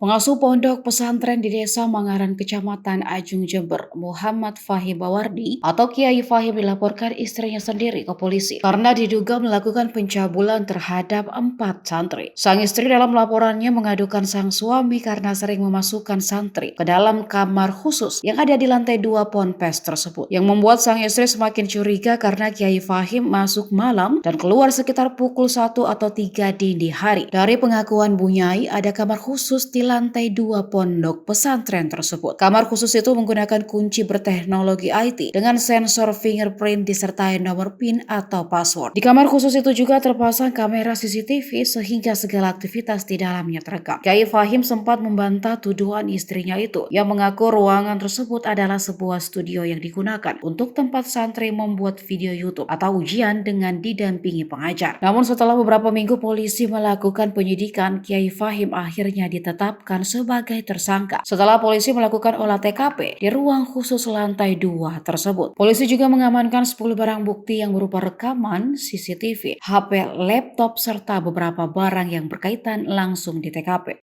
Pengasuh pondok pesantren di Desa Mangaran, Kecamatan Ajung, Jember, Muhammad Fahim Bawardi atau Kiai Fahim dilaporkan istrinya sendiri ke polisi karena diduga melakukan pencabulan terhadap 4 santri. Sang istri dalam laporannya mengadukan sang suami karena sering memasukkan santri ke dalam kamar khusus yang ada di lantai 2 ponpes tersebut, yang membuat sang istri semakin curiga karena Kiai Fahim masuk malam dan keluar sekitar pukul 1 atau 3 dini hari. Dari pengakuan Bunyai, ada kamar khusus di lantai 2 pondok pesantren tersebut. Kamar khusus itu menggunakan kunci berteknologi IT dengan sensor fingerprint disertai nomor PIN atau password. Di kamar khusus itu juga terpasang kamera CCTV sehingga segala aktivitas di dalamnya terekam. Kiai Fahim sempat membantah tuduhan istrinya itu yang mengaku ruangan tersebut adalah sebuah studio yang digunakan untuk tempat santri membuat video YouTube atau ujian dengan didampingi pengajar. Namun setelah beberapa minggu polisi melakukan penyidikan, Kiai Fahim akhirnya ditetapkan sebagai tersangka setelah polisi melakukan olah TKP di ruang khusus lantai 2 tersebut. Polisi juga mengamankan 10 barang bukti yang berupa rekaman CCTV, HP, laptop, serta beberapa barang yang berkaitan langsung di TKP.